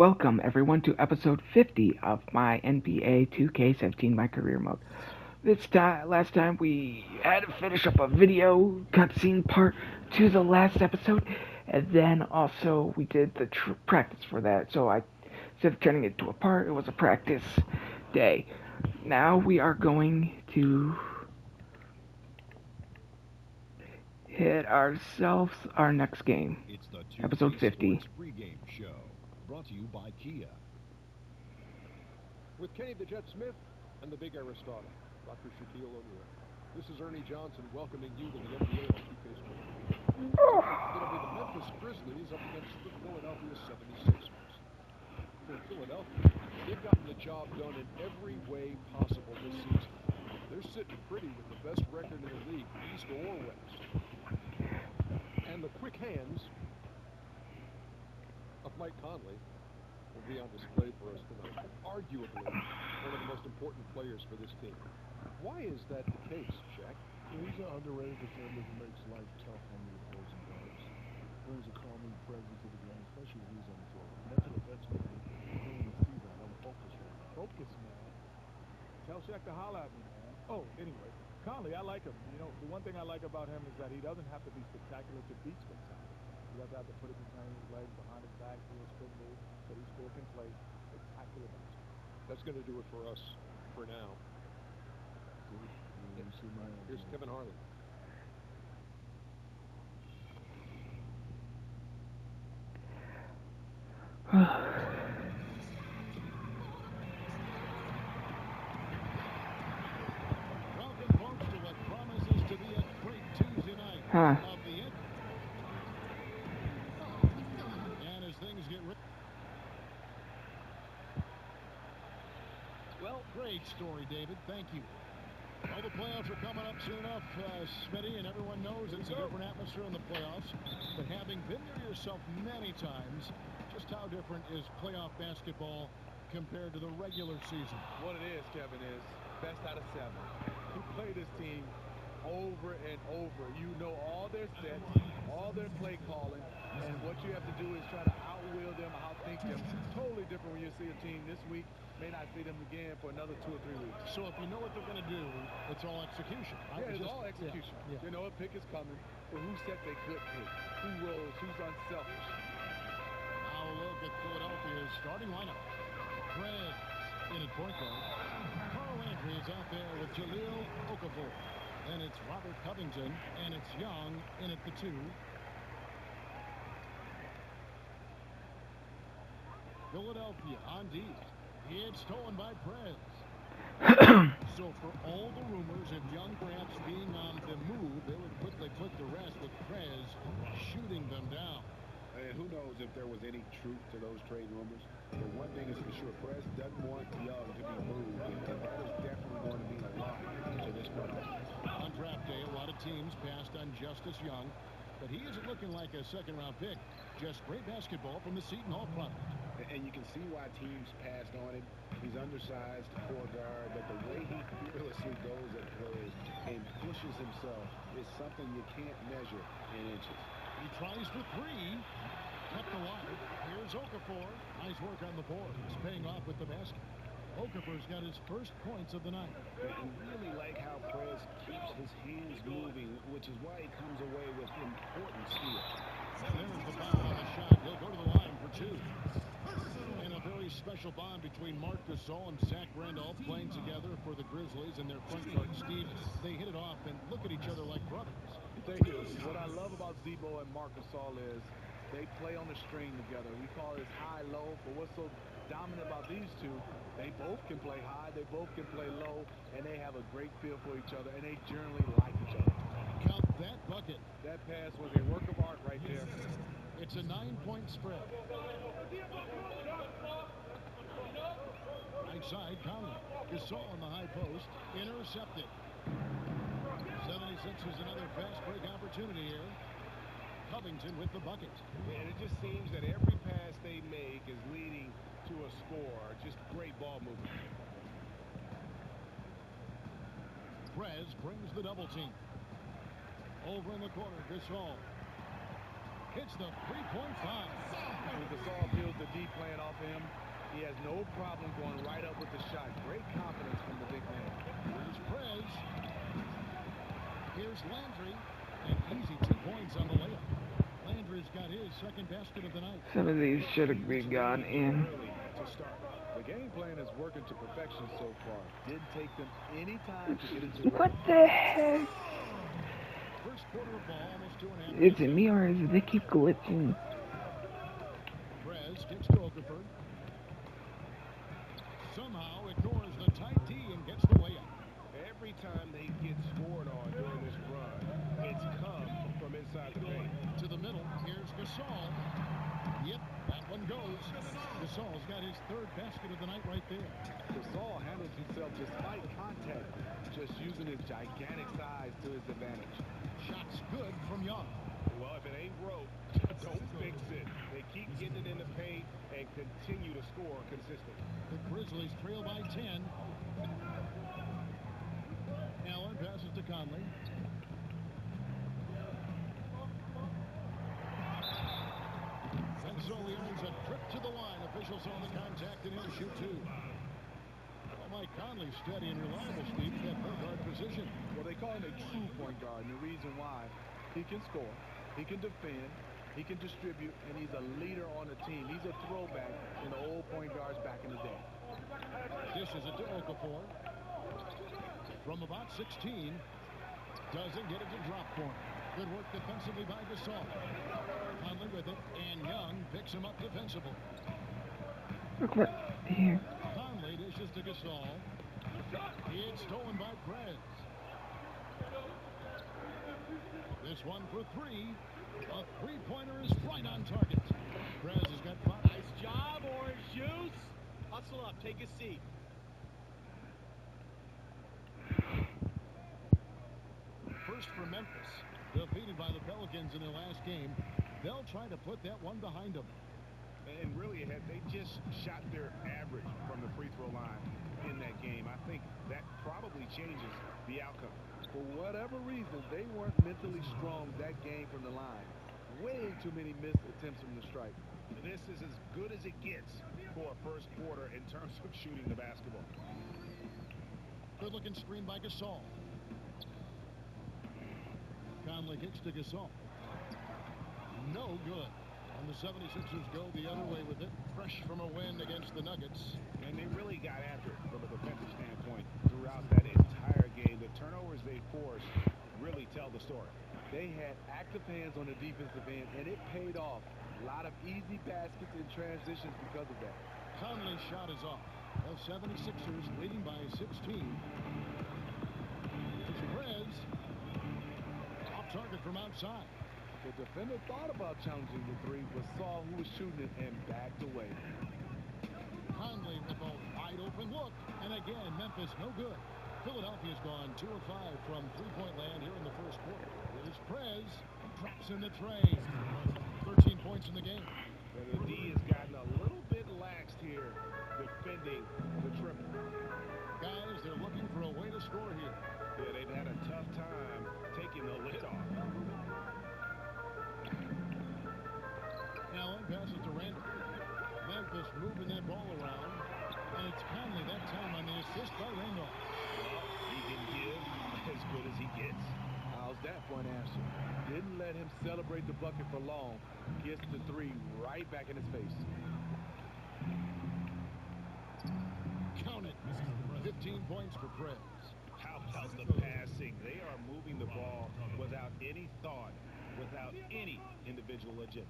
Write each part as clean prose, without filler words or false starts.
Welcome everyone to episode 50 of my NBA 2K17 My Career Mode. Last time we had to finish up a video cutscene part to the last episode, and then also we did the practice for that. So instead of turning it to a part, it was a practice day. Now we are going to hit ourselves our next game, It's the episode 50. Pregame show, brought to you by Kia. With Kenny the Jet Smith and the Big Aristotle, Dr. Shaquille O'Neal. This is Ernie Johnson welcoming you to the NBA on 2K Sports. It'll be the Memphis Grizzlies up against the Philadelphia 76ers. For Philadelphia, they've gotten the job done in every way possible this season. They're sitting pretty with the best record in the league, East or West. And the quick hands of Mike Conley will be on display for us tonight. Arguably one of the most important players for this team. Why is that the case, Shaq? Well, he's an underrated defender who makes life tough on the opposing guards. Brings a calming presence to the game, especially when he's on the floor. Much of the veteran man, you don't even see that. I'm focused right now. Focus, man. Tell Shaq to holler at me, man. Oh, anyway, Conley, I like him. You know, the one thing I like about him is that he doesn't have to be spectacular to beat spectacular. He doesn't have to put it between his legs, behind his back, do a spin move, but he still can play spectacular basketball. That's going to do it for us for now. Here's Kevin Harlan. Welcome, folks, to what promises to be a great Tuesday night. Huh. Of the And as things get well, great story, David. Thank you. Well, the playoffs are coming up soon enough, Smitty, and everyone knows it's a different atmosphere in the playoffs. But having been there yourself many times, just how different is playoff basketball compared to the regular season? What it is, Kevin, is best out of 7. You play this team over and over. You know all their sets, all their play calling, and what you have to do is try to outwill them, outthink them. Totally different when you see a team this week. May not see them again for another 2 or 3 weeks. So if you know what they're going to do, it's all execution. Right? Yeah, it's all execution. Yeah. You know a pick is coming, but who set they good pick? Who rolls? Who's unselfish? Now a look at Philadelphia's starting lineup. Prez in at point guard. Carl Landry is out there with Jahlil Okafor. And it's Robert Covington, and it's Young in at the 2. Philadelphia on D. It's stolen by Prez. So for all the rumors of Young perhaps being on the move, they would quickly put the rest with Prez shooting them down. And who knows if there was any truth to those trade rumors. But one thing is for sure, Prez doesn't want Young to be moved, and that is definitely going to be a lot to this front office. On draft day, a lot of teams passed on Justice Young, but he isn't looking like a second-round pick. Just great basketball from the Seton Hall product. And you can see why teams passed on him. He's undersized for a guard, but the way he fearlessly goes at players and pushes himself is something you can't measure in inches. He tries for 3. Kept alive. Here's Okafor. Nice work on the boards, paying off with the basket. Okafor's got his first points of the night. And really like how Prez keeps his hands moving, which is why he comes away with important steals. And there's the foul on the shot. He'll go to the line for 2. And a very special bond between Marc Gasol and Zach Randolph playing together for the Grizzlies and their front court, Steve. They hit it off and look at each other like brothers. They do. What I love about Zebo and Marc Gasol is they play on the string together. We call this high-low, but what's so dominant about these two, they both can play high, they both can play low, and they have a great feel for each other, and they generally like each other. Count that bucket. That pass was a work of art right there. It's a 9-point spread. Right side, Conley. Gasol on the high post. Intercepted. 76ers another fast break opportunity here. Covington with the bucket. And it just seems that every pass they make is leading to a score. Just great ball movement. Prez brings the double team. Over in the corner, Gasol. Hits the three-point foul. When Gasol feels the deep playing off him, he has no problem going right up with the shot. Great confidence from the big man. Here's Prez. Here's Landry. An easy 2 points on the layup. Landry's got his second basket of the night. Some of these should have been gone in. To start. The game plan is working to perfection so far. Didn't take them any time to get into What the heck? First quarter of ball, almost 2.5. Is it me or is they keep glitching? Prez kicks to Okafor. Somehow ignores the tight D and gets the layup. Every time they get scored on during this run, it's come from inside the paint. To the middle, here's Gasol. Yep, that one goes. Gasol's got his third basket of the night right there. Gasol handles himself despite contact, just using his gigantic size to his advantage. Shot's good from Young. Well, if it ain't broke, don't fix it. They keep getting it in the paint and continue to score consistently. The Grizzlies trail by 10. Allen passes to Conley. And so he earns a trip to the line. Officials on the contact and he'll shoot two. Well, Mike Conley's steady and reliable, Steve, at that point guard position. Well, they call him a true point guard, and the reason why, he can score, he can defend, he can distribute, and he's a leader on the team. He's a throwback in the old point guards back in the day. Dishes it to Okafor. From about 16. Doesn't get it to drop corner. Good work defensively by Gasol. Conley with it, and Young picks him up defensively. Look what here. Conley dishes to Gasol. It's stolen by Prez. This one for three. A three-pointer is right on target. Prez has got 5. Nice job, Orange Juice. Hustle up, take a seat. First for Memphis, defeated by the Pelicans in their last game. They'll try to put that one behind them. And really, they just shot their average from the free throw line in that game. I think that probably changes the outcome. For whatever reason, they weren't mentally strong that game from the line. Way too many missed attempts from the stripe. This is as good as it gets for a first quarter in terms of shooting the basketball. Good-looking screen by Gasol. Conley kicks to Gasol. No good. And the 76ers go the other way with it. Fresh from a win against the Nuggets. And they really got after it from a defensive standpoint throughout that entire game. The turnovers they forced really tell the story. They had active hands on the defensive end, and it paid off. A lot of easy baskets and transitions because of that. Conley's shot is off. The 76ers leading by 16. Perez. Off target from outside. The defender thought about challenging the three, but saw who was shooting it and backed away. Conley with a wide open look. And again, Memphis no good. Philadelphia's gone 2 of 5 from three-point land here in the first quarter. Here's Prez. Drops in the tray. 13 points in the game. And the D has gotten a little bit laxed here defending the triple. Guys, they're looking for a way to score here. Yeah, they've had a tough time taking the lid off. Allen passes to Randall. Memphis moving that ball around. And it's Conley that time on the assist by Randall. He can give as good as he gets. How's that for an answer? Didn't let him celebrate the bucket for long. Gets the three right back in his face. Count it. 15 points for Prez. How about the passing? They are moving the ball without any thought, without any individual agenda.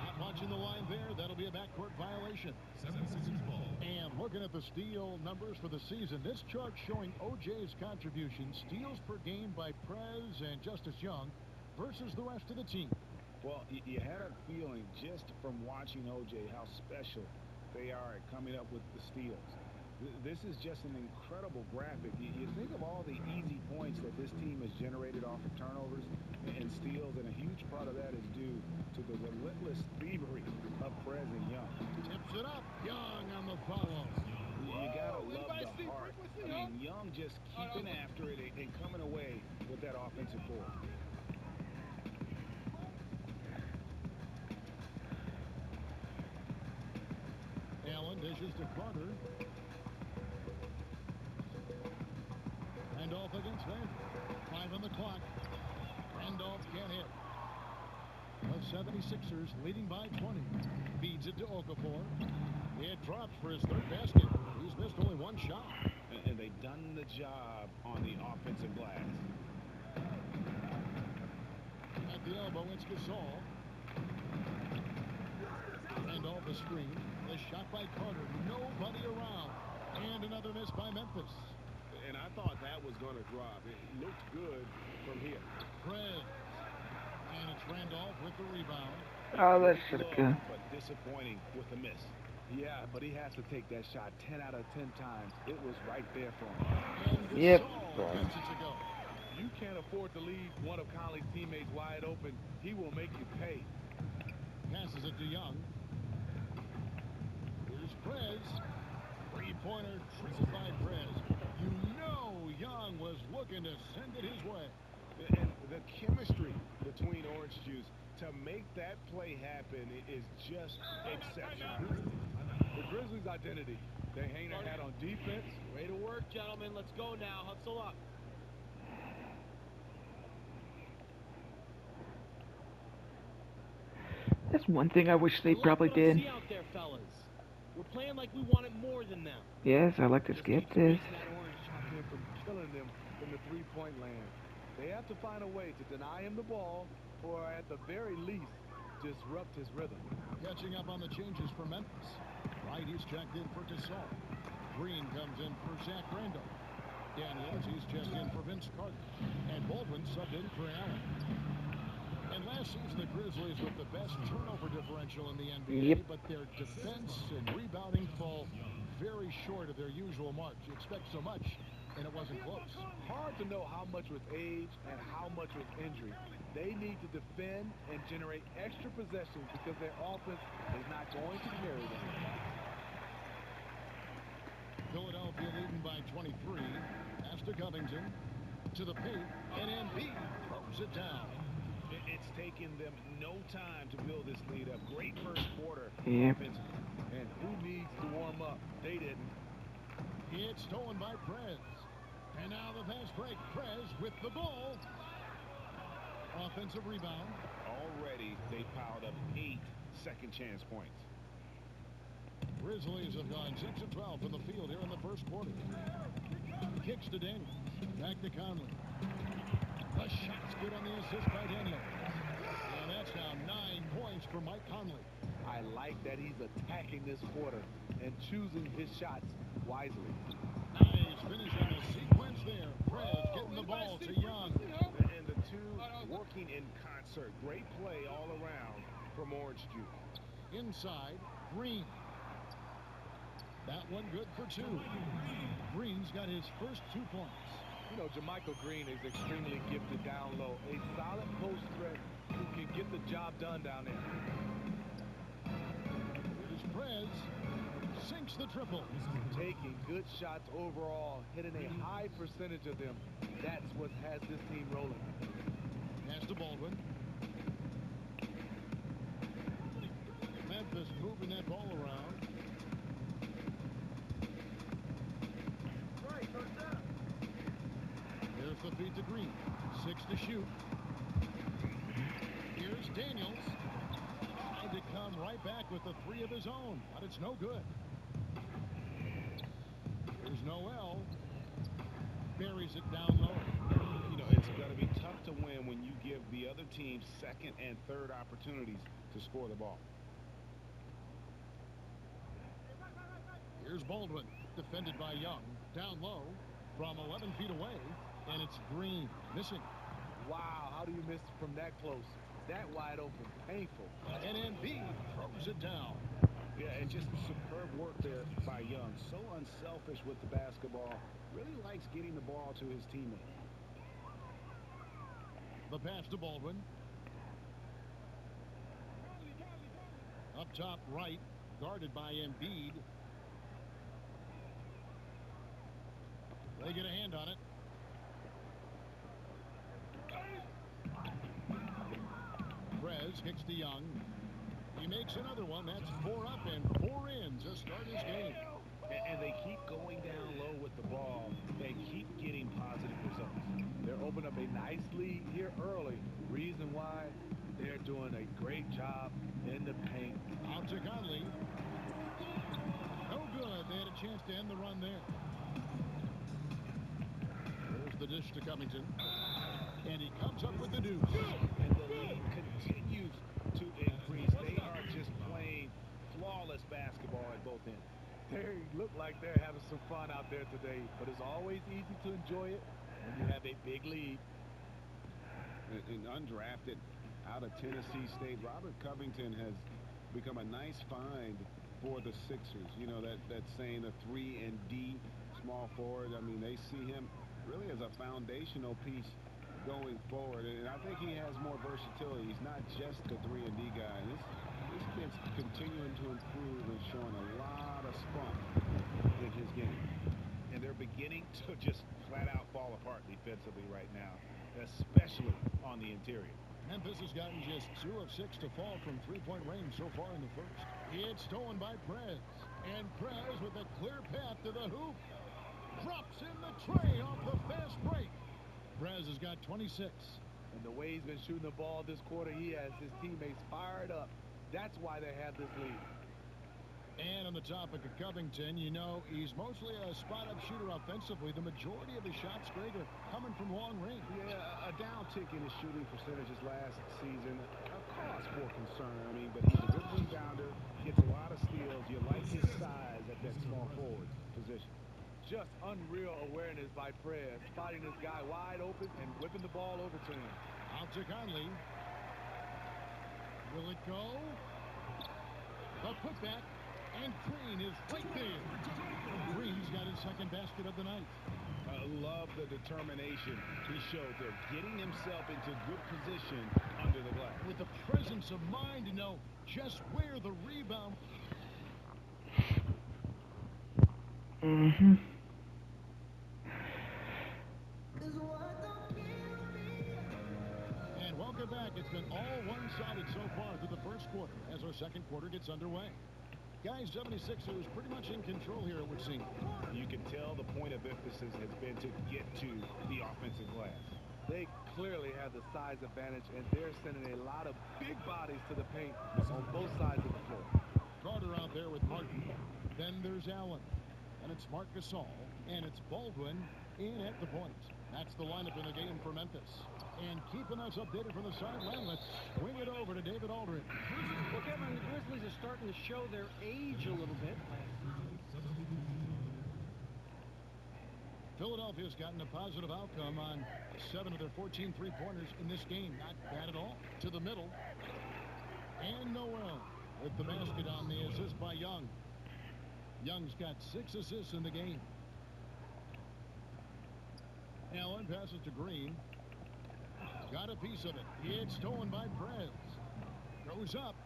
Not watching the line there. That'll be a backcourt violation. 76ers ball. And looking at the steal numbers for the season, this chart showing OJ's contribution, steals per game by Prez and Justice Young versus the rest of the team. Well, you had a feeling just from watching OJ how special they are at coming up with the steals. This is just an incredible graphic. You think of all the easy points that this team has generated off of turnovers and steals, and a huge part of that is due to the relentless thievery of Prez and Young. Tips it up. Young on the follow. You gotta love the heart. I mean, Young just keeping after it and coming away with that offensive board. Dishes to Carter. Randolph against Vander. 5 on the clock. Randolph can't hit. The 76ers leading by 20. Feeds it to Okafor. It drops for his third basket. He's missed only one shot. And they've done the job on the offensive glass. At the elbow, it's Gasol. Randolph a screen. The shot by Carter. Nobody around. And another miss by Memphis. And I thought that was going to drop. It looked good from here. Prez. And it's Randolph with the rebound. Oh, that should have gone. But disappointing with the miss. Yeah, but he has to take that shot 10 out of 10 times. It was right there for him. And Yep. Gasol gets it to go. You can't afford to leave one of Conley's teammates wide open. He will make you pay. Passes it to Young. Here's Prez. Three-pointer dribbled by Prez. You know Young was looking to send it his way. And the chemistry between Orange Juice to make that play happen is just exceptional. The Grizzlies' identity. They hang their hat on defense. Way to work, gentlemen. Let's go now. Hustle up. That's one thing I wish they probably did. See out there, fellas. We're playing like we wanted more than them. Yes, I like to skip this. That orange shot here from killing them from the three-point land. They have to find a way to deny him the ball, or at the very least, disrupt his rhythm. Catching up on the changes for Memphis. Wright, he's checked in for Gasol. Green comes in for Zach Randolph. Daniels, he's checked in for Vince Carter. And Baldwin subbed in for Allen. And last season, the Grizzlies with the best turnover differential in the NBA, Yep. but their defense and rebounding fall very short of their usual mark. You expect so much, and it wasn't close. Hard to know how much with age and how much with injury. They need to defend and generate extra possessions because their offense is not going to carry them. Philadelphia leading by 23. Pass to Covington. To the paint, and Embiid throws it down. It's taken them no time to build this lead up. Great first quarter. Yep. And who needs to warm up? They didn't. It's stolen by Prez. And now the fast break. Prez with the ball. Offensive rebound. Already, they piled up 8 second chance points. Grizzlies have gone 6 of 12 from the field here in the first quarter. Kicks to Daniels. Back to Conley. The shot's good on the assist by Daniels. And that's now 9 points for Mike Conley. I like that he's attacking this quarter and choosing his shots wisely. Nice finish on the sequence there. Prez getting the ball to Young. And the two working in concert. Great play all around from Orange Juice. Inside, Green. That one good for 2. Green's got his first 2 points. You know, JaMychal Green is extremely gifted down low. A solid post threat who can get the job done down there. Here's Prez. Sinks the triple. Taking good shots overall, hitting a high percentage of them. That's what has this team rolling. Pass to Baldwin. Memphis moving that ball around. Here's the feed to Green. 6 to shoot. Here's Daniels. Tried to come right back with the 3 of his own, but it's no good. Here's Noel. Buries it down low. You know, it's going to be tough to win when you give the other team second and third opportunities to score the ball. Here's Baldwin, defended by Young. Down low from 11 feet away, and it's Green. Missing. Wow, how do you miss from that close? That wide open. Painful. And Embiid throws it down. Yeah, and just superb work there by Young. So unselfish with the basketball. Really likes getting the ball to his teammate. The pass to Baldwin. Up top right, guarded by Embiid. They get a hand on it. Prez kicks to Young. He makes another one. That's 4 up and 4 in to start his game. lead here early. Reason why, they're doing a great job in the paint. Out to Conley. No good. They had a chance to end the run there. There's the dish to Covington. And he comes up with the deuce. And the lead continues to increase. They are just playing flawless basketball at both ends. They look like they're having some fun out there today, but it's always easy to enjoy it when you have a big lead. And undrafted out of Tennessee State, Robert Covington has become a nice find for the Sixers. You know, that saying the 3-and-D small forward. I mean, they see him really as a foundational piece going forward, and I think he has more versatility. He's not just a 3-and-D guy. This kid's continuing to improve and showing a lot of spunk in his game. And they're beginning to just flat out fall apart defensively right now, especially on the interior. Memphis has gotten just 2 of 6 to fall from three-point range so far in the first. It's stolen by Prez. And Prez with a clear path to the hoop. Drops in the tray off the fast break. Prez has got 26. And the way he's been shooting the ball this quarter, he has his teammates fired up. That's why they have this lead. And on the topic of Covington, you know, he's mostly a spot-up shooter offensively. The majority of his shots, Greg, are coming from long range. Yeah, a downtick in his shooting percentages last season. A cause for concern. I mean, but he's a good rebounder, gets a lot of steals. You like his size at that small forward position. Just unreal awareness by Prez, spotting this guy wide open and whipping the ball over to him. Out to Conley. Will it go? A putback, and Green is right there. Green's got his second basket of the night. I love the determination he showed there, getting himself into good position under the glass. With the presence of mind to know just where the rebound. Mm-hmm. And welcome back. It's been all one-sided so far through the first quarter as our second quarter gets underway. Guys, 76ers pretty much in control here, it would seem. You can tell the point of emphasis has been to get to the offensive glass. They clearly have the size advantage, and they're sending a lot of big bodies to the paint on both sides of the floor. Carter out there with Martin. Then there's Allen. And it's Marc Gasol. And it's Baldwin in at the point. That's the lineup in the game for Memphis. And keeping us updated from the sideline, let's swing it over to David Aldridge. Well, Kevin, the Grizzlies are starting to show their age a little bit. Philadelphia's gotten a positive outcome on 7 of their 14 three-pointers in this game. Not bad at all. To the middle. And Noel with the basket on the assist by Young. Young's got 6 assists in the game. Allen passes to Green. Got a piece of it. It's stolen by Prez. Goes up.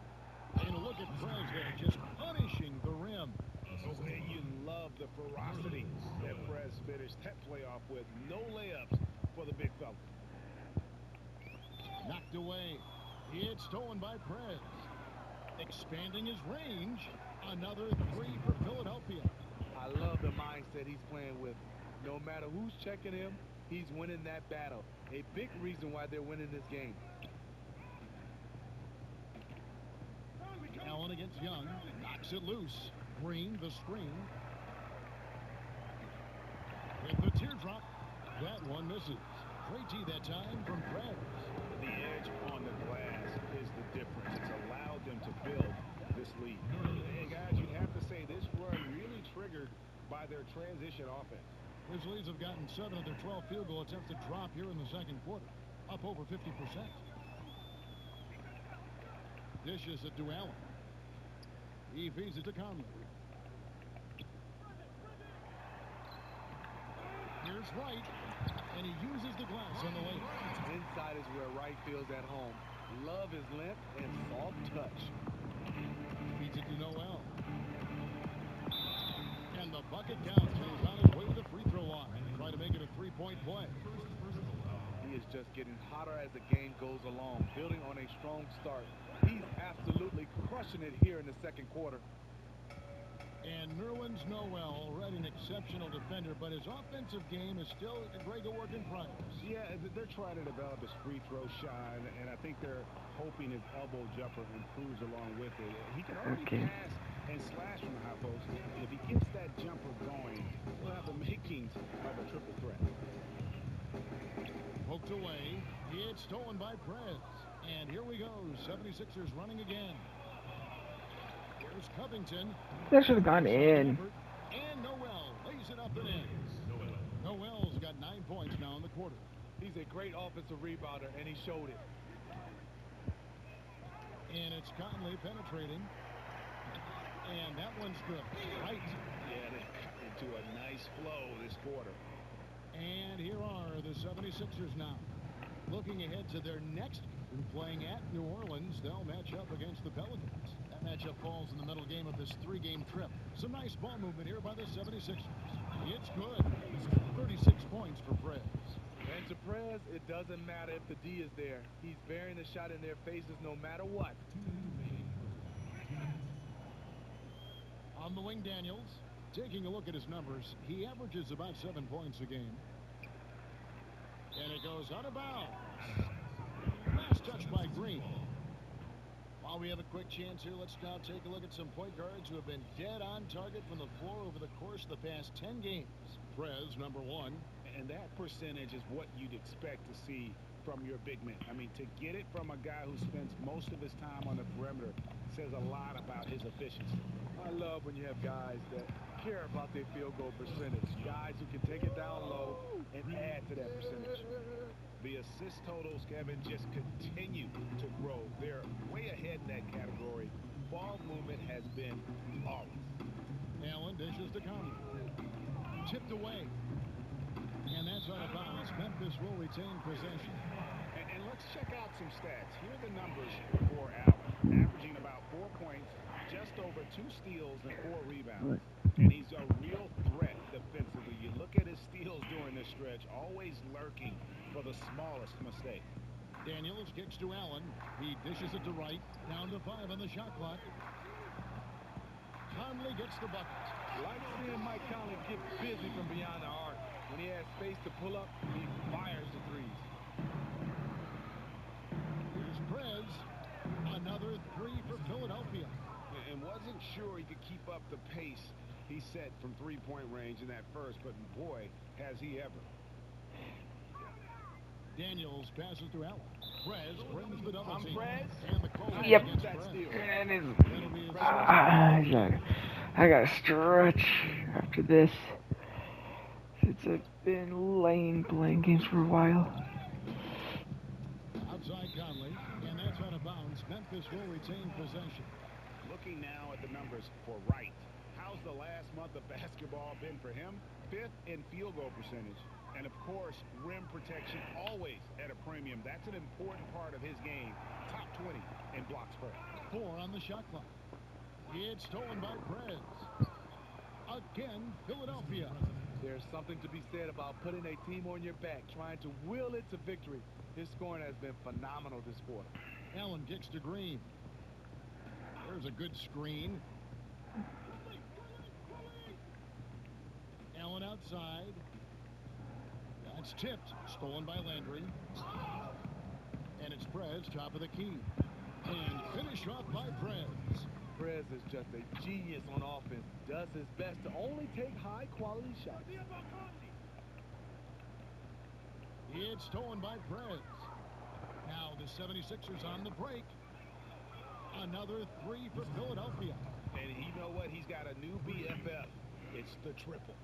And look at Prez there, just punishing the rim. Oh, and you love the ferocity that Prez finished that playoff with. No layups for the big fella. Knocked away. It's stolen by Prez. Expanding his range. Another 3 for Philadelphia. I love the mindset he's playing with. No matter who's checking him, he's winning that battle. A big reason why they're winning this game. Allen against Young. Knocks it loose. Green, the screen. With the teardrop. That one misses. Great tee that time from Prez. The edge on the glass is the difference. It's allowed them to build this lead. And guys, you'd have to say this run really triggered by their transition offense. Grizzlies have gotten 7 of their 12 field goal attempts to drop here in the second quarter. Up over 50%. Dishes it to Allen. He feeds it to Conley. Here's Wright. And he uses the glass on the lane. Inside is where Wright feels at home. Love his length and soft touch. Feeds it to Noel. And the bucket counts. He's on his way to the free throw line. Try to make it a 3-point play. He is just getting hotter as the game goes along, building on a strong start. He's absolutely crushing it here in the second quarter. And Nerlens Noel, right, an exceptional defender, but his offensive game is still a great work in progress. Yeah, they're trying to develop his free throw shot, and I think they're hoping his elbow jumper improves along with it. He can already pass and slash from the high post, and if he gets that jumper going, he'll have the makings of a triple threat. Poked away. It's stolen by Prez. And here we go. 76ers running again. Here's Covington. That should have gone in. And Noel lays it up and in. Noel's got 9 points now in the quarter. He's a great offensive rebounder, and he showed it. And it's Conley penetrating. And that one's good. Right. Yeah, they cut into a nice flow this quarter. And here are the 76ers now. Looking ahead to their next game, playing at New Orleans, they'll match up against the Pelicans. That matchup falls in the middle game of this 3-game trip. Some nice ball movement here by the 76ers. It's good. 36 points for Prez. And to Prez, it doesn't matter if the D is there. He's burying the shot in their faces no matter what. On the wing, Daniels. Taking a look at his numbers, he averages about 7 points a game. And it goes out of bounds. Last touch by Green. While we have a quick chance here, let's now take a look at some point guards who have been dead on target from the floor over the course of the past 10 games. Prez, number 1. And that percentage is what you'd expect to see from your big man. I mean, to get it from a guy who spends most of his time on the perimeter says a lot about his efficiency. I love when you have guys that care about their field goal percentage. Guys who can take it down low and add to that percentage. The assist totals, Kevin, just continue to grow. They're way ahead in that category. Ball movement has been flawless. Allen dishes to Conley. Tipped away. And that's out of bounds. Memphis will retain possession. And let's check out some stats. Here are the numbers for Allen. Averaging about 4 points, just over 2 steals and 4 rebounds. And he's a real threat defensively. You look at his steals during this stretch, always lurking for the smallest mistake. Daniels kicks to Allen. He dishes it to Wright. Down to 5 on the shot clock. Conley gets the bucket. Like seeing Mike Conley get busy from beyond the arc. When he has space to pull up, he fires the threes. Here's Prez. Another 3 for Philadelphia. And wasn't sure he could keep up the pace he set from 3-point range in that first, but boy, has he ever. Daniels passes to Allen. Prez brings the double team. Prez. And the call Yep. against That Prez. steal. And it is. It'll be a I gotta stretch after this. Since I've been playing games for a while. outside Conley. And that's out of bounds. Memphis will retain possession. Looking now at the numbers for Wright. How's the last month of basketball been for him? 5th in field goal percentage. And, of course, rim protection always at a premium. That's an important part of his game. Top 20 in blocks per. 4 on the shot clock. It's stolen by Prez. Again, Philadelphia. There's something to be said about putting a team on your back, trying to will it to victory. His scoring has been phenomenal this quarter. Allen kicks to Green. There's a good screen. Allen outside. That's tipped. Stolen by Landry. And it's Prez, top of the key. And finished off by Prez. Prez is just a genius on offense. Does his best to only take high-quality shots. It's stolen by Prez. Now the 76ers on the break. Another 3 for Philadelphia. And you know what? He's got a new BFF. It's the triple.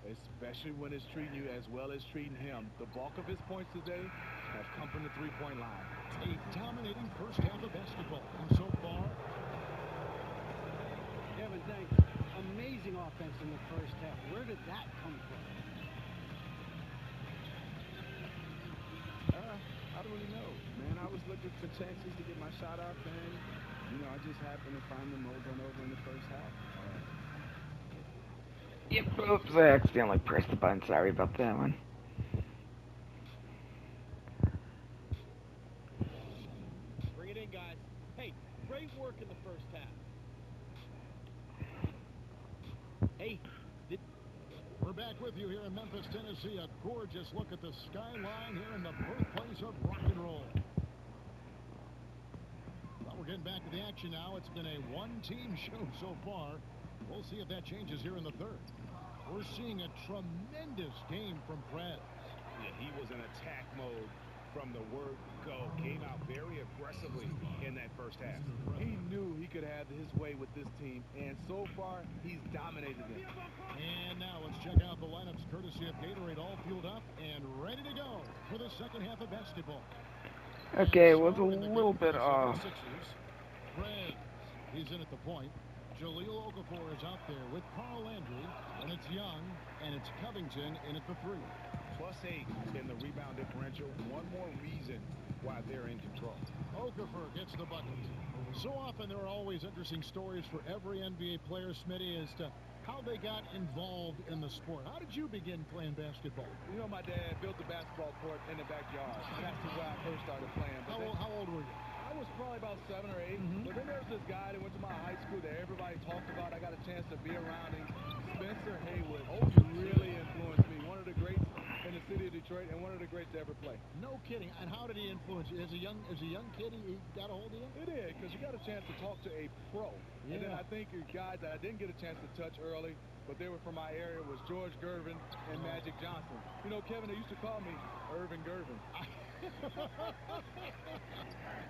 Especially when it's treating you as well as treating him. The bulk of his points today have come from the three-point line. A dominating first half of basketball. And so far, Kevin, thanks. Amazing offense in the first half. Where did that come from? I don't really know, man. I was looking for chances to get my shot off, and, you know, I just happened to find them over and over in the first half. Yep, oops, I accidentally pressed the button. Sorry about that one. Bring it in, guys. Hey, great work in the first half. Hey, We're back with you here in Memphis, Tennessee. A gorgeous look at the skyline here in the birthplace of rock and roll. Well, we're getting back to the action now. It's been a one-team show so far. We'll see if that changes here in the third. We're seeing a tremendous game from Prez. Yeah, he was in attack mode from the word go. Came out very aggressively in that first half. He knew he could have his way with this team, and so far, he's dominated them. And now let's check out the lineups courtesy of Gatorade, all fueled up and ready to go for the second half of basketball. Okay, it was a little bit Prez, he's in at the point. Jahlil Okafor is out there with Carl Landry, and it's Young, and it's Covington in at the 3. +8 in the rebound differential. One more reason why they're in control. Okafor gets the bucket. So often there are always interesting stories for every NBA player, Smitty, as to how they got involved in the sport. How did you begin playing basketball? You know, my dad built a basketball court in the backyard. That's where I first started playing. How old were you? I was probably about 7 or 8. But then there was this guy that went to my high school that everybody talked about. I got a chance to be around him. Spencer Haywood. He really influenced me. One of the greats in the city of Detroit and one of the greats to ever play. No kidding. And how did he influence you? As a young kid, he got a hold of you? It did, because you got a chance to talk to a pro. Yeah. And then I think guys that I didn't get a chance to touch early, but they were from my area, was George Gervin and Magic Johnson. You know, Kevin, they used to call me Irvin Gervin.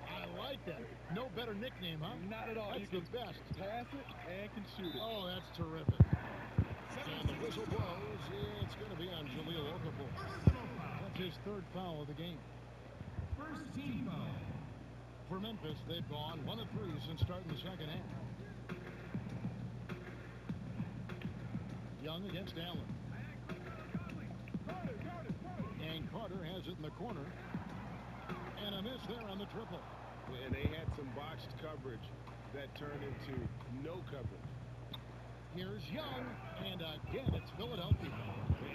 I like that. No better nickname, huh? Not at all. That's you can the best. Pass it and can shoot it. Oh, that's terrific. And the whistle blows. It's going to be on Jahlil Okafor. That's his third foul of the game. First team foul. For Memphis, they've gone 1 of 3 since starting the second half. Young against Allen. And Carter has it in the corner. And a miss there on the triple. And they had some botched coverage that turned into no coverage. Here's Young, and again, it's Philadelphia.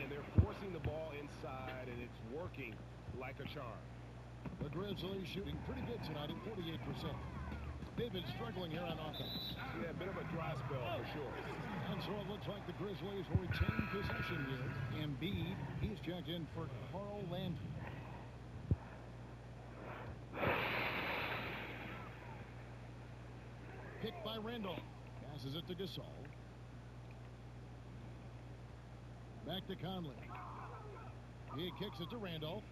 And they're forcing the ball inside, and it's working like a charm. The Grizzlies shooting pretty good tonight at 48%. They've been struggling here on offense. Yeah, a bit of a dry spell for sure. And so it looks like the Grizzlies will retain possession here. Embiid, he's checked in for Carl Landry. Picked by Randolph. Passes it to Gasol. Back to Conley. He kicks it to Randolph.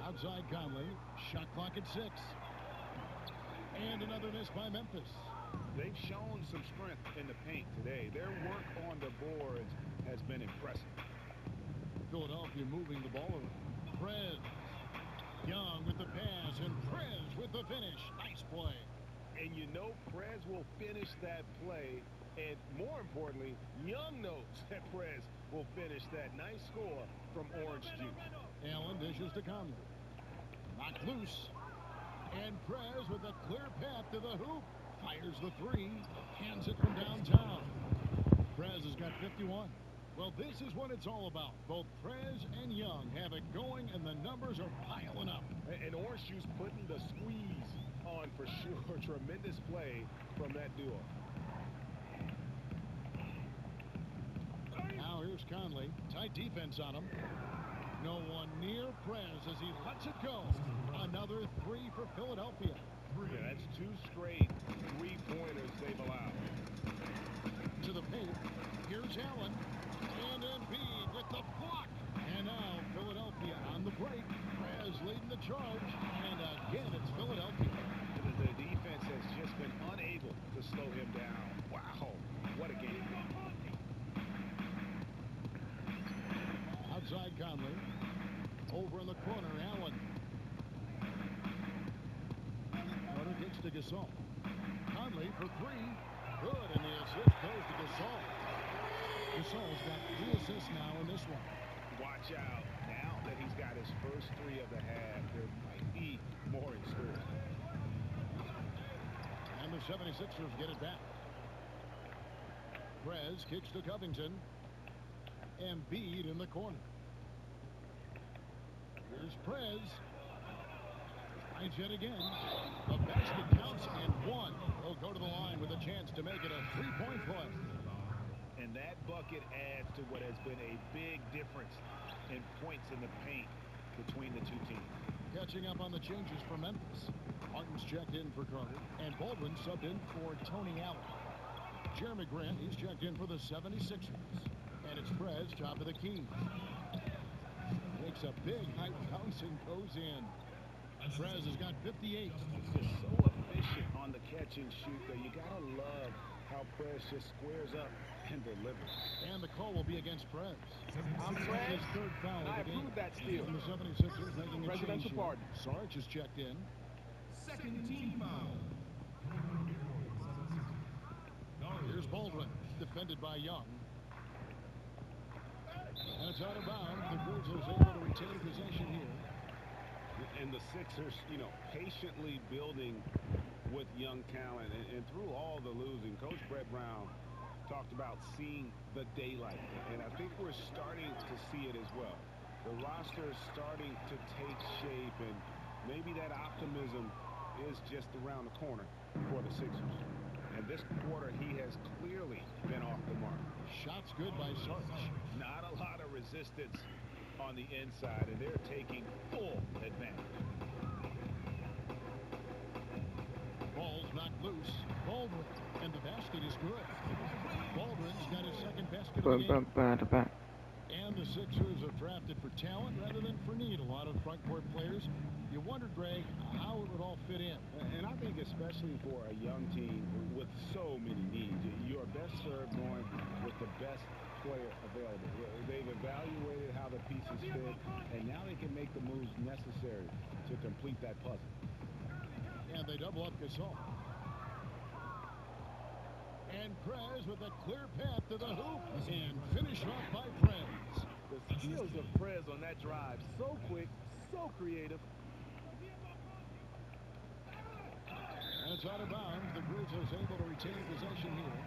Outside Conley. Shot clock at 6. And another miss by Memphis. They've shown some strength in the paint today. Their work on the boards has been impressive. Philadelphia moving the ball around. Prez. Young with the pass, and Prez with the finish. Nice play. And you know Prez will finish that play. And more importantly, Young knows that Prez will finish that. Nice score from Orange Juice. Allen dishes to Conley. Knocked loose. And Prez with a clear path to the hoop. Fires the 3. Hands it from downtown. Prez has got 51. Well, this is what it's all about. Both Prez and Young have it going, and the numbers are piling up. And Orange Juice putting the squeeze on for sure. Tremendous play from that duo. Now here's Conley. Tight defense on him. No one near Prez as he lets it go. Another 3 for Philadelphia. Yeah, that's 2 straight 3-pointers they've allowed. To the paint. Here's Allen. And Embiid with the block. And now Philadelphia on the break. Prez leading the charge. And again, it's Philadelphia. The defense has just been unable to slow him down. Wow, what a game. Outside Conley. Over in the corner, Allen. Carter kicks to Gasol. Conley for 3. Good, and the assist goes to Gasol. Gasol's got 3 assists now in this one. Watch out. Now that he's got his first 3 of the half, there might be more in store. And the 76ers get it back. Prez kicks to Covington. Embiid in the corner. Here's Prez. Finds yet again. The basket counts and 1. He'll go to the line with a chance to make it a 3-point play. And that bucket adds to what has been a big difference in points in the paint between the two teams. Catching up on the changes for Memphis. Martin's checked in for Carter, and Baldwin subbed in for Tony Allen. Jeremy Grant, he's checked in for the 76ers. And it's Prez, top of the key. Makes a big high bounce and goes in. Prez has got 58. Just so efficient on the catch and shoot, though. You got to love how Prez just squares up and delivers. And the call will be against Prez. I'm His Prez, third foul and of I the game. approve that steal. And the 76ers making a Presidential change pardon. here. Sarge is checked in. Second team foul. Here's Baldwin, defended by Young. And it's out of bounds. The Grizzlies able to retain possession here. And the Sixers, you know, patiently building with young talent. And through all the losing, Coach Brett Brown talked about seeing the daylight. And I think we're starting to see it as well. The roster is starting to take shape, and maybe that optimism is just around the corner for the Sixers. And this quarter, he has clearly been off the mark. Shots good by Sarge. Not a lot of resistance on the inside, and they're taking full advantage. Ball's knocked loose. Baldwin, and the basket is good. Baldwin's got his second basket of the game. And the Sixers have drafted for talent rather than for need. A lot of front court players. You wondered, Greg, how it would all fit in. And I think especially for a young team with so many needs, you're best served going with the best player available. They've evaluated how the pieces fit, and now they can make the moves necessary to complete that puzzle. And they double up Gasol. And Prez with a clear path to the hoop. And finish off by Prez. The skills of Prez on that drive, so quick, so creative. And it's out of bounds. The Grizzlies able to retain possession here.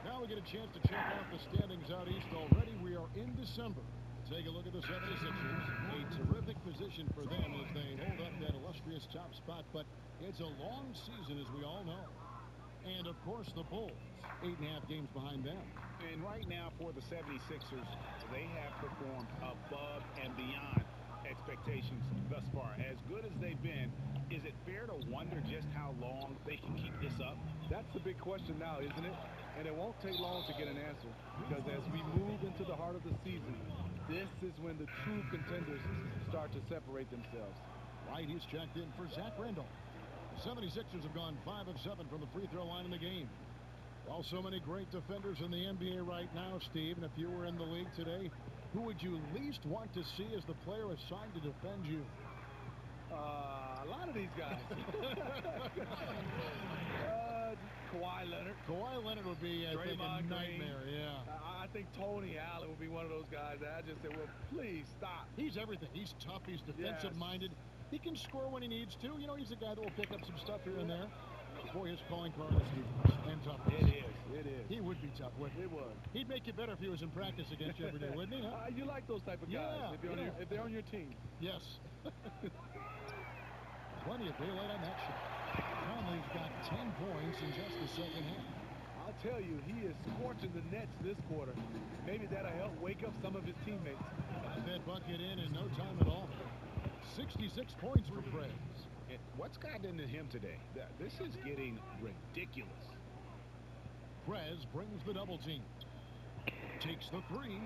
Now we get a chance to check out the standings out east already. We are in December. Take a look at the 76ers. A terrific position for them as they hold up that illustrious top spot. But it's a long season, as we all know. And, of course, the Bulls, 8.5 games behind them. And right now for the 76ers, they have performed above and beyond expectations thus far. As good as they've been, is it fair to wonder just how long they can keep this up? That's the big question now, isn't it? And it won't take long to get an answer, because as we move into the heart of the season, this is when the true contenders start to separate themselves. Right, he's checked in for Zach Randolph. The 76ers have gone 5 of 7 from the free throw line in the game. Well, so many great defenders in the NBA right now, Steve, and if you were in the league today, who would you least want to see as the player assigned to defend you? A lot of these guys. Kawhi Leonard. Kawhi Leonard would be, I think, a nightmare, yeah. I think Tony Allen would be one of those guys that I just said, well, please stop. He's everything. He's tough. He's defensive-minded. He can score when he needs to. You know, he's a guy that will pick up some stuff here and there. Boy, his calling card is defense and toughness. It is. He would be tough, wouldn't he? It would. He'd make you better if he was in practice against you every day, wouldn't he? Huh? You like those type of guys if they're on your team. Yes. Plenty of daylight on that shot. Conley's got 10 points in just the second half. I'll tell you, he is scorching the nets this quarter. Maybe that'll help wake up some of his teammates. Got that bucket in no time at all. 66 points for Prez. And what's gotten into him today? This is getting ridiculous. Prez brings the double team. Takes the three.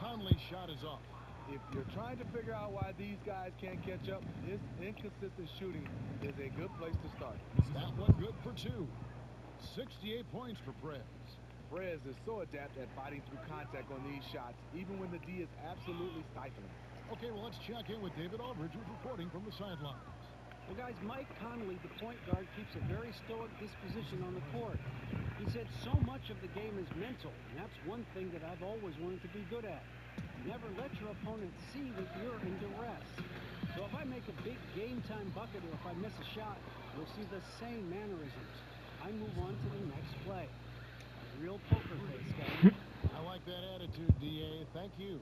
Conley's shot is off. If you're trying to figure out why these guys can't catch up, this inconsistent shooting is a good place to start. That one good for 2. 68 points for Prez. Prez is so adept at fighting through contact on these shots, even when the D is absolutely stifling. Okay, well, let's check in with David Aldridge, who's reporting from the sidelines. Well, guys, Mike Conley, the point guard, keeps a very stoic disposition on the court. He said so much of the game is mental, and that's one thing that I've always wanted to be good at. Never let your opponent see that you're in duress. So if I make a big game-time bucket or if I miss a shot, you'll see the same mannerisms. I move on to the next play. A real poker face, guys. I like that attitude, D.A. Thank you.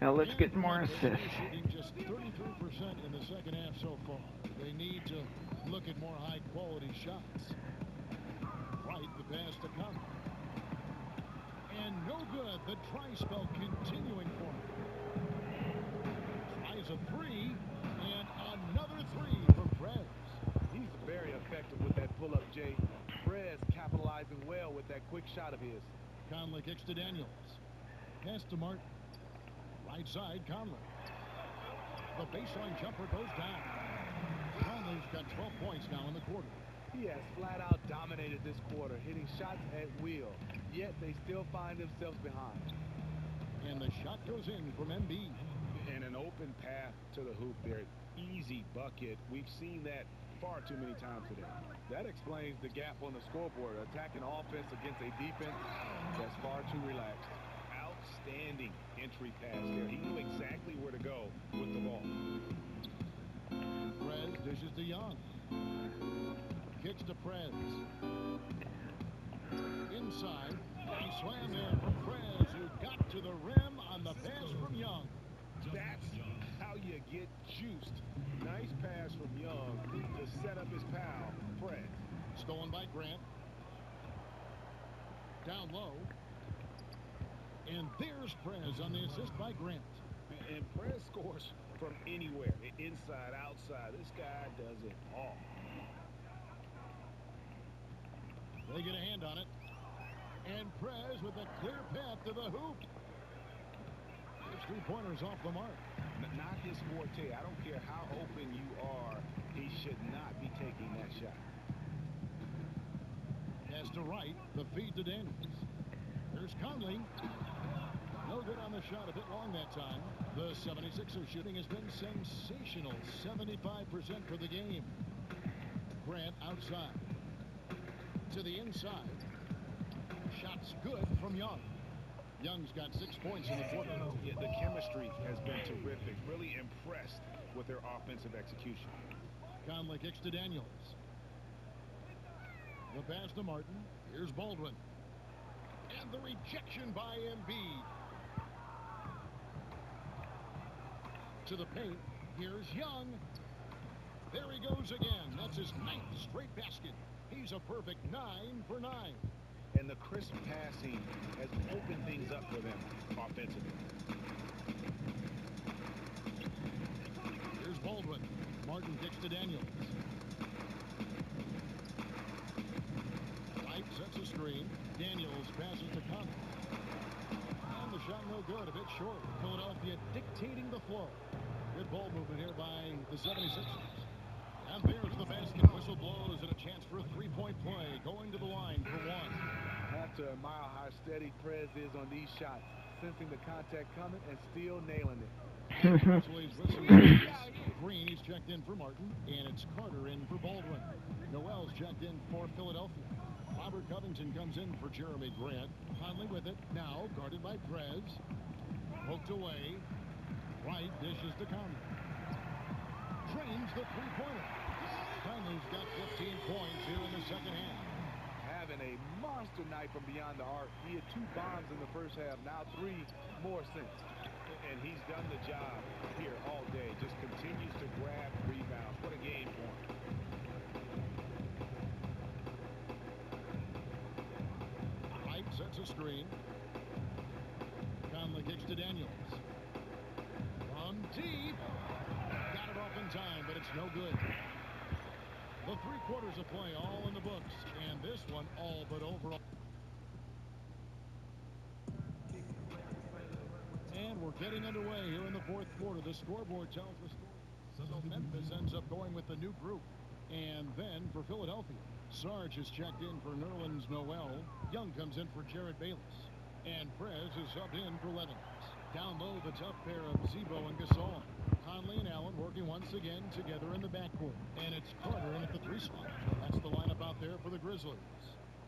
Now let's get more assists. Shooting just 33% in the second half so far. They need to look at more high-quality shots. Right, the pass to come. good. The try spell continuing for him. Tries a three, and another three for Prez. He's very effective with that pull-up, Jay. Prez capitalizing well with that quick shot of his. Conley kicks to Daniels. Pass to Martin. Right side, Conley. The baseline jumper goes down. Conley's got 12 points now in the quarter. He has flat-out dominated this quarter, hitting shots at will, yet they still find themselves behind. And the shot goes in from Embiid. And an open path to the hoop there. Easy bucket. We've seen that far too many times today. That explains the gap on the scoreboard, attacking offense against a defense that's far too relaxed. Outstanding entry pass there. He knew exactly where to go with the ball. Prez dishes to Young. Kicks to Prez. Inside. A slam there from Prez, who got to the rim on the pass from Young. That's how you get juiced. Nice pass from Young to set up his pal, Prez. Stolen by Grant. Down low. And there's Prez on the assist by Grant. And Prez scores from anywhere. Inside, outside. This guy does it all. They get a hand on it. And Prez with a clear path to the hoop. His three-pointers off the mark. Not his forte. I don't care how open you are. He should not be taking that shot. Pass to Wright. The feed to Daniels. There's Conley. No good on the shot. A bit long that time. The 76ers shooting has been sensational. 75% for the game. Grant outside. To the inside. Shots good from Young. Young's got 6 points in the quarter. Yeah, the chemistry has been terrific. Really impressed with their offensive execution. Conley kicks to Daniels. The pass to Martin. Here's Baldwin. And the rejection by Embiid. To the paint. Here's Young. There he goes again. That's his 9th straight basket. He's a perfect 9 for 9. And the crisp passing has opened things up for them offensively. Here's Baldwin. Martin kicks to Daniels. Wright sets a screen. Daniels passes to Conley. And the shot no good, a bit short. Philadelphia dictating the flow. Good ball movement here by the 76ers. And there's the basket. Whistle blows and a chance for a three-point play. Going to the line for one. Have to admire how steady Prez is on these shots, sensing the contact coming and still nailing it. Green is checked in for Martin, and it's Carter in for Baldwin. Noel's checked in for Philadelphia. Robert Covington comes in for Jeremy Grant. Conley with it, now guarded by Prez. Poked away. Wright dishes to Conley. Drains the three-pointer. Conley's got 15 points here in the second half. Having a monster night from beyond the arc. He had 2 bombs in the first half, now 3 more since. And he's done the job here all day. Just continues to grab rebounds. What a game for him. Wright sets a screen. Conley kicks to Daniels. From deep. Got it off in time, but it's no good. The 3 quarters of play all in the books, and this one all but over. And we're getting underway here in the 4th quarter. The scoreboard tells the story. So Memphis ends up going with the new group. And then for Philadelphia, Sarge is checked in for Nerlens Noel. Young comes in for Jared Bayless. And Prez is subbed in for Levins. Down low, the tough pair of Zebo and Gasol. Conley and Allen working once again together in the backcourt. And it's Carter in at the 3 slot. That's the lineup out there for the Grizzlies.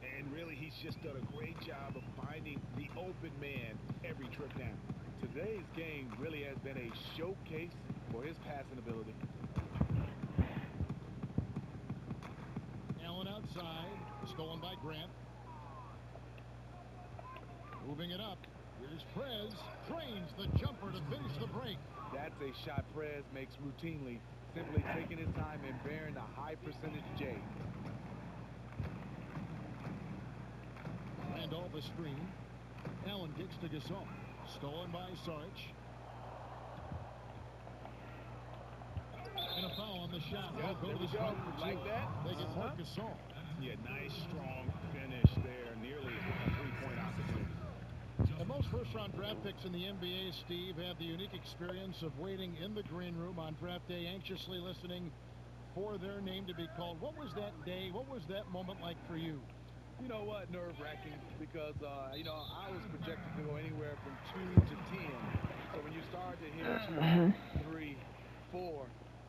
And really, he's just done a great job of finding the open man every trip down. Today's game really has been a showcase for his passing ability. Allen outside, stolen by Grant. Moving it up. Here's Prez. Drains the jumper to finish the break. That's a shot Prez makes routinely, simply taking his time and bearing a high percentage J. Randolph a screen. Allen kicks to Gasol. Stolen by Saric. And a foul on the shot. Yep, They'll go to the spot for two. Like that? They get Marc Gasol. Yeah, nice, strong finish there. Nearly a three-point opportunity. And most first-round draft picks in the NBA, Steve, have the unique experience of waiting in the green room on draft day, anxiously listening for their name to be called. What was that day? What was that moment like for you? You know what? Nerve-wracking because, you know, I was projected to go anywhere from 2 to 10. So when you start to hear 2, 3, 4,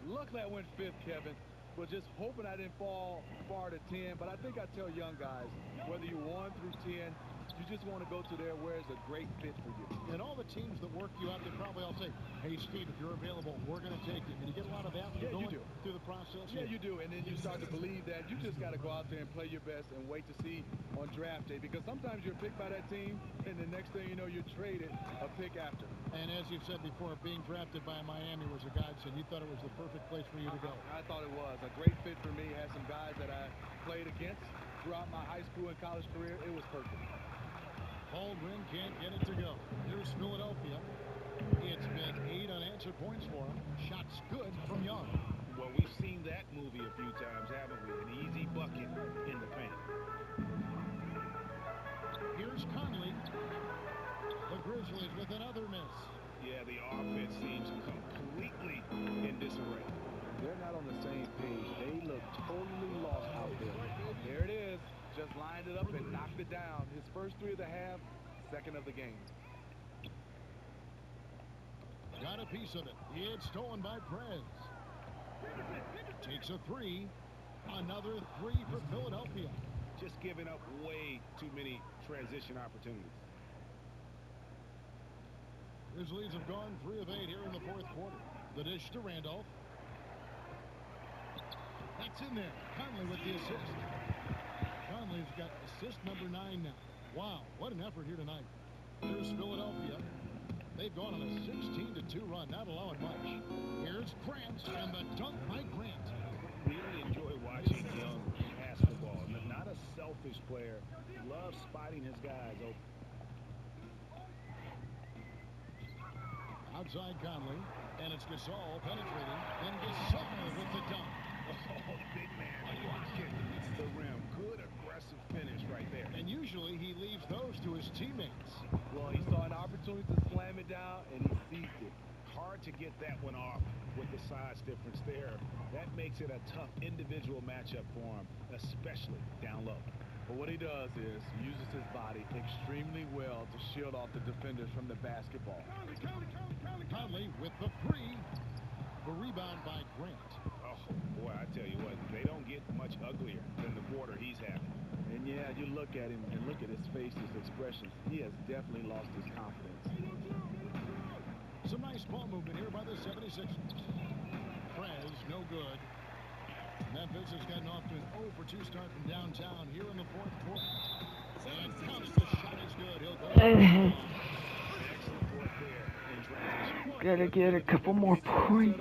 luckily I went 5th, Kevin. But just hoping I didn't fall far to 10. But I think I tell young guys, whether you're 1 through 10, you just want to go to there where it's a great fit for you. And all the teams that work you out, they probably all say, hey, Steve, if you're available, we're going to take you. And you get a lot of that when you're going through the process? Yeah, you do. And then you start to believe that you just got to go out there and play your best and wait to see on draft day. Because sometimes you're picked by that team, and the next thing you know, you're traded a pick after. And as you've said before, being drafted by Miami was a godsend. You thought it was the perfect place for you to go. I thought it was a great fit for me. Had some guys that I played against throughout my high school and college career. It was perfect. Baldwin can't get it to go. Here's Philadelphia. It's been 8 unanswered points for him. Shots good from Young. Well, we've seen that movie a few times, haven't we? An easy bucket in the paint. Here's Conley. The Grizzlies with another miss. Yeah, the offense seems completely in disarray. They're not on the same page. They look totally lost out there. There it is. Just lined it up and knocked it down. His first 3 of the half, second of the game. Got a piece of it. It's stolen by Prez. Takes a 3. Another 3 for Philadelphia. Just giving up way too many transition opportunities. Grizzlies have gone 3 of 8 here in the 4th quarter. The dish to Randolph. That's in there. Conley with the assist. Conley's got assist number 9 now. Wow, what an effort here tonight. Here's Philadelphia. They've gone on a 16-2 run, not allowing much. Here's Grant, and the dunk by Grant. Really enjoy watching Young pass the ball. Not a selfish player. Loves spotting his guys open. Outside Conley, and it's Gasol penetrating, and Gasol with the dunk. Oh, big man blocking the rim. Good aggressive finish right there. And usually he leaves those to his teammates. Well, he saw an opportunity to slam it down, and he seized it. Hard to get that one off with the size difference there. That makes it a tough individual matchup for him, especially down low. But what he does is uses his body extremely well to shield off the defenders from the basketball. Conley with the 3. The rebound by Grant. Oh, boy, I tell you what, they don't get much uglier than the quarter he's having. And yeah, you look at him and look at his face, his expressions. He has definitely lost his confidence. Some nice ball movement here by the 76ers. Prez, no good. Memphis has gotten off to an 0 for 2 start from downtown here in the 4th quarter. And counts the shot is good. He'll go. Excellent work there in transition. Gotta get a couple more points.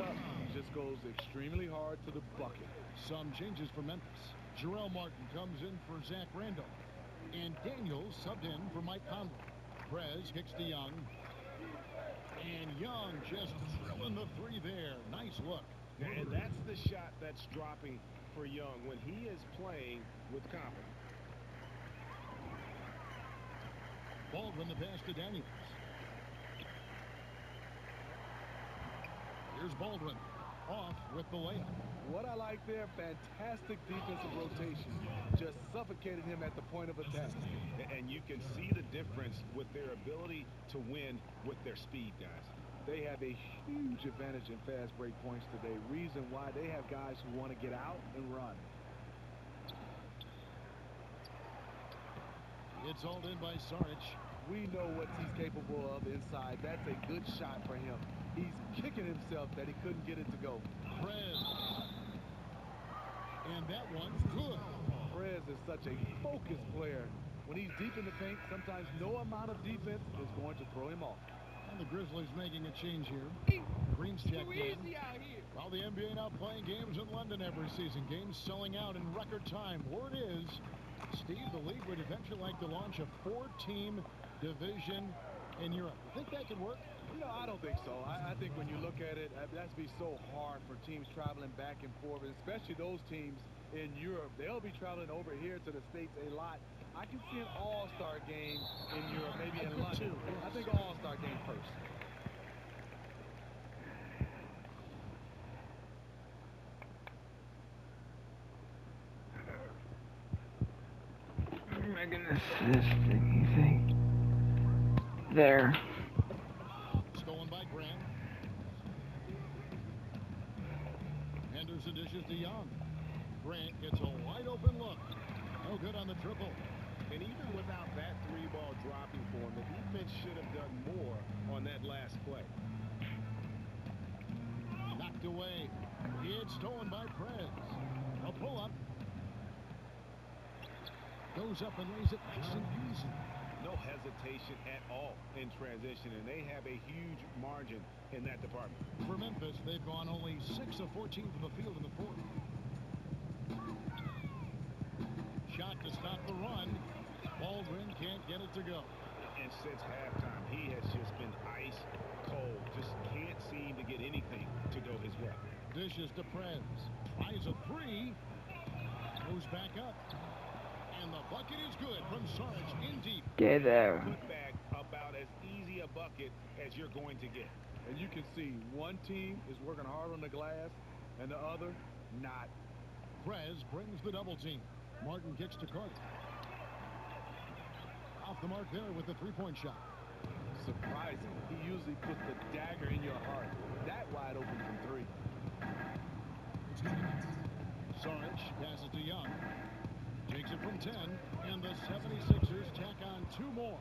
Just goes extremely hard to the bucket. Some changes for Memphis. Jarrell Martin comes in for Zach Randolph. And Daniels subbed in for Mike Conley. Prez kicks to Young. And Young just drilling the 3 there. Nice look. And that's the shot that's dropping for Young when he is playing with confidence. Baldwin the pass to Daniels. Here's Baldwin off with the layup. What I like there, fantastic defensive rotation. Just suffocated him at the point of attack. And you can see the difference with their ability to win with their speed, guys. They have a huge advantage in fast break points today. Reason why they have guys who want to get out and run. It's all in by Saric. We know what he's capable of inside. That's a good shot for him. He's kicking himself that he couldn't get it to go. Prez. And that one's good. Prez is such a focused player. When he's deep in the paint, sometimes no amount of defense is going to throw him off. And the Grizzlies making a change here. Green's checked in. While the NBA now playing games in London every season. Games selling out in record time. Word is, Steve, the league would eventually like to launch a 4-team division in Europe. You think that could work? You know, I don't think so. I think when you look at it, that's be so hard for teams traveling back and forth, and especially those teams in Europe. They'll be traveling over here to the States a lot. I can see an all-star game in Europe, maybe in London. I think all-star game first. Am I gonna this thingy thing? There. Stolen by Grant. Henderson dishes to Young. Grant gets a wide open look. No good on the triple. And even without that three ball dropping for him, the defense should have done more on that last play. Knocked away. It's stolen by Prez. A pull-up. Goes up and lays it nice and easy. No hesitation at all in transition, and they have a huge margin in that department. For Memphis, they've gone only 6 of 14 from the field in the fourth. Shot to stop the run. Baldwin can't get it to go. And since halftime, he has just been ice cold. Just can't seem to get anything to go his way. Dishes to Prez. Tries a three. Goes back up. And the bucket is good from Sarge in deep. Get there. Put back about as easy a bucket as you're going to get. And you can see one team is working hard on the glass and the other not. Prez brings the double team. Martin kicks to Carter. Off the mark there with the three-point shot. Surprising. He usually puts the dagger in your heart. That wide open from three. Sarge passes to Young. Takes it from 10. And the 76ers tack on 2 more.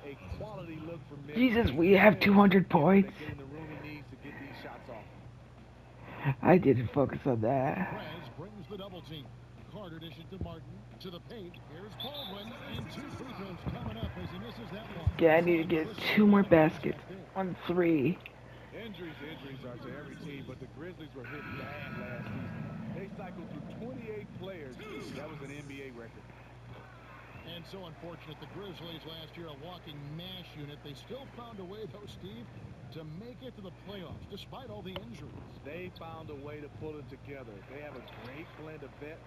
A quality look from Memphis. Jesus, we have 200 points. Getting the room he needs to get these shots off. I didn't focus on that. Prez brings the double team. Carter dishes to Martin. To the paint. Here's Baldwin. And 2 free throws coming up as he misses that one. Yeah, I need to get 2 more baskets on 3. Injuries are to every team, but the Grizzlies were hit bad last season. They cycled through 28 players. That was an NBA record. And so unfortunate, the Grizzlies last year, a walking mash unit. They still found a way, though, Steve, to make it to the playoffs, despite all the injuries. They found a way to pull it together. They have a great blend of vets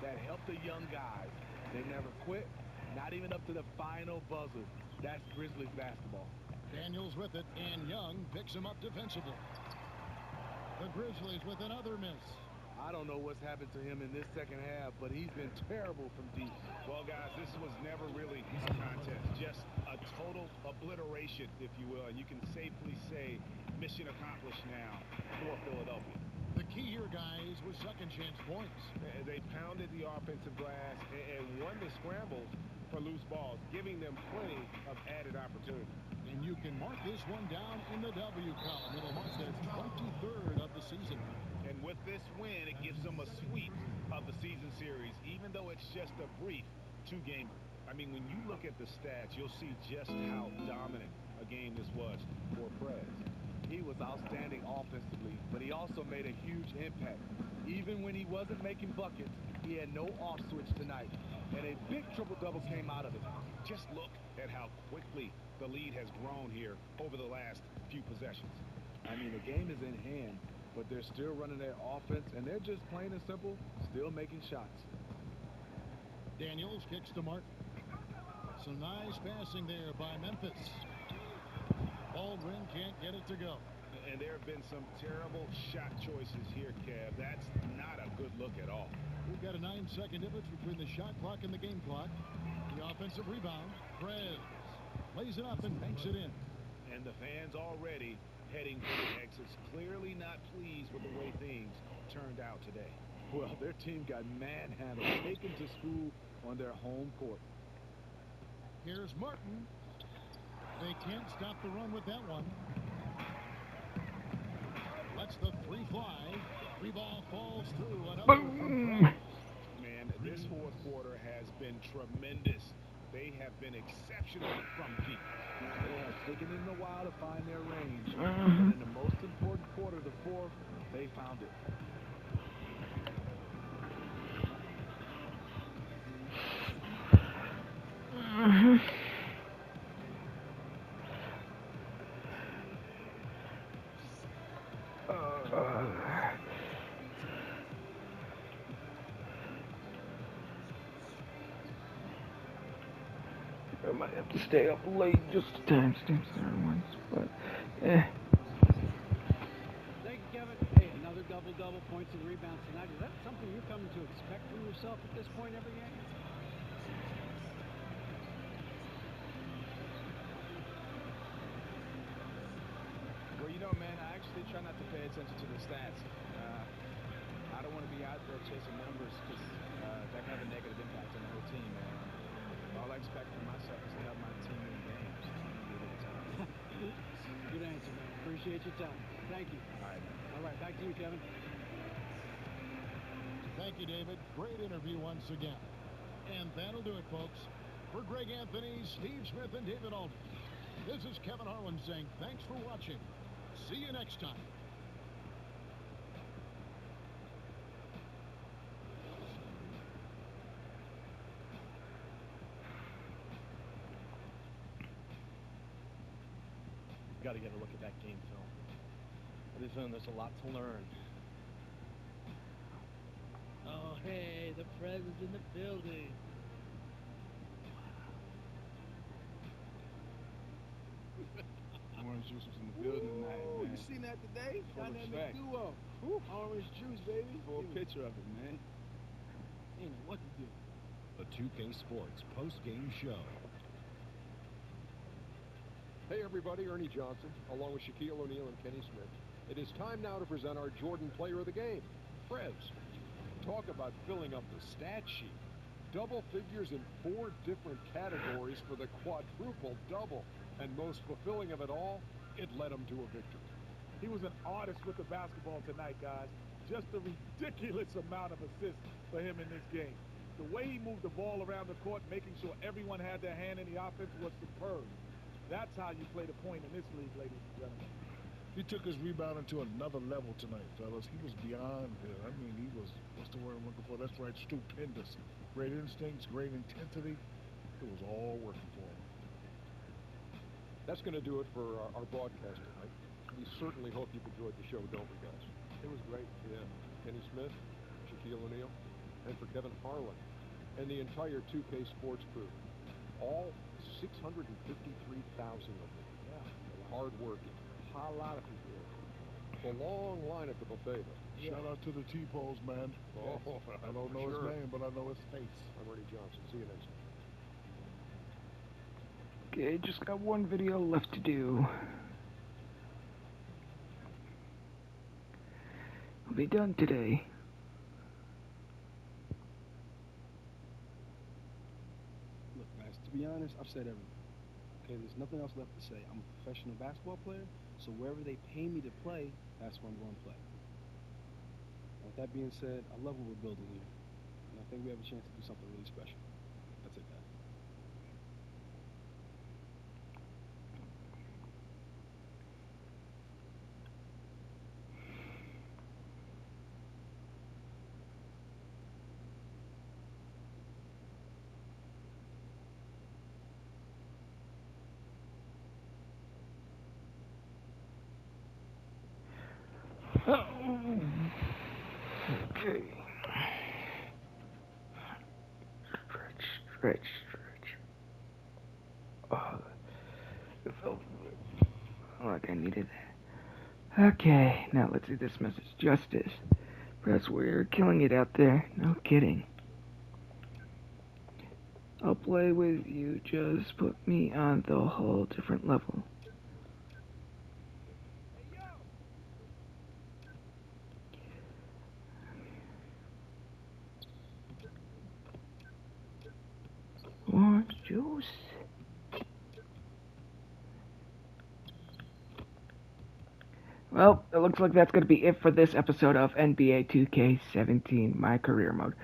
that help the young guys. They never quit, not even up to the final buzzer. That's Grizzlies basketball. Daniels with it, and Young picks him up defensively. The Grizzlies with another miss. I don't know what's happened to him in this second half, but he's been terrible from deep. Well, guys, this was never really a contest. Just a total obliteration, if you will. And you can safely say mission accomplished now for Philadelphia. The key here, guys, was second chance points. They pounded the offensive glass and won the scrambles for loose balls, giving them plenty of added opportunity. And you can mark this one down in the W column. It'll mark their 23rd of the season. And with this win, it gives them a sweep of the season series, even though it's just a brief 2-game. I mean, when you look at the stats, you'll see just how dominant a game this was for Prez. He was outstanding offensively, but he also made a huge impact. Even when he wasn't making buckets, he had no off switch tonight. And a big triple-double came out of it. Just look at how quickly the lead has grown here over the last few possessions. I mean, the game is in hand, but they're still running their offense, and they're just plain and simple, still making shots. Daniels kicks to Martin. Some nice passing there by Memphis. Baldwin can't get it to go. And there have been some terrible shot choices here, Kev. That's not a good look at all. We've got a 9-second difference between the shot clock and the game clock. The offensive rebound. Prez lays it up and banks it in. And the fans already heading for the exits, clearly not pleased with the way things turned out today. Well, their team got manhandled, taken to school on their home court. Here's Martin. They can't stop the run with that one. Lets the 3 fly. 3 ball falls through. Another from Prez. Man, this fourth quarter has been tremendous. They have been exceptional from deep. They have taken it a while to find their range. And in the most important quarter, the fourth, they found it. I might have to stay up late just to timestamp certain ones, but Thank you, Kevin. Hey, another double-double, points and rebounds tonight. Is that something you're coming to expect from yourself at this point every game? Well, you know, man, I actually try not to pay attention to the stats. I don't want to be out there chasing numbers because that can have a negative impact on the whole team, man. All I expect from myself is to have my team win games. Good answer, man. Appreciate your time. Thank you. All right, back to you, Kevin. Thank you, David. Great interview once again. And that'll do it, folks. For Greg Anthony, Steve Smith, and David Aldridge, this is Kevin Harlan saying thanks for watching. See you next time. Got to get a look at that game film. There's a lot to learn. Oh, hey, the Prez is in the building. Orange juice was in the building tonight, man. You seen that today? Full Dynamic respect. duo. Orange juice, baby. Full picture of it, man. Ain't know what to do. The 2K Sports post-game show. Hey everybody, Ernie Johnson, along with Shaquille O'Neal and Kenny Smith. It is time now to present our Jordan Player of the Game, Prez. Talk about filling up the stat sheet. Double figures in 4 different categories for the quadruple double. And most fulfilling of it all, it led him to a victory. He was an artist with the basketball tonight, guys. Just a ridiculous amount of assists for him in this game. The way he moved the ball around the court, making sure everyone had their hand in the offense, was superb. That's how you play the point in this league, ladies and gentlemen. He took his rebounding to another level tonight, fellas. He was beyond good. I mean, he was, what's the word I'm looking for? That's right, stupendous. Great instincts, great intensity. It was all working for him. That's going to do it for our broadcast tonight. We certainly hope you've enjoyed the show, don't we, guys? It was great. Yeah. Kenny Smith, Shaquille O'Neal, and for Kevin Harlan, and the entire 2K Sports crew. All 653,000 of them. Yeah. Hard-working. A lot of people. The long line at the buffet, though. Yeah. Shout out to the T-Pose, man. Oh, I don't know his name, but I know his face. I'm Ernie Johnson. See you next time. okay, just got one video left to do. We'll be done today. Look, guys, to be honest, I've said everything. Okay, there's nothing else left to say. I'm a professional basketball player, so wherever they pay me to play, that's where I'm going to play. With that being said, I love what we're building here, and I think we have a chance to do something really special. That's it, guys. Okay. Stretch. Oh, it felt like I needed that. Okay, now let's see this message. Justice. Press, we're killing it out there. No kidding. I'll play with you. Just put me on the whole different level. Orange juice. Well, it looks like that's going to be it for this episode of NBA 2K17, My Career Mode.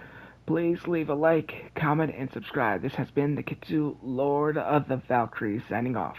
Please leave a like, comment, and subscribe. This has been the Kitsu Lord of the Valkyries signing off.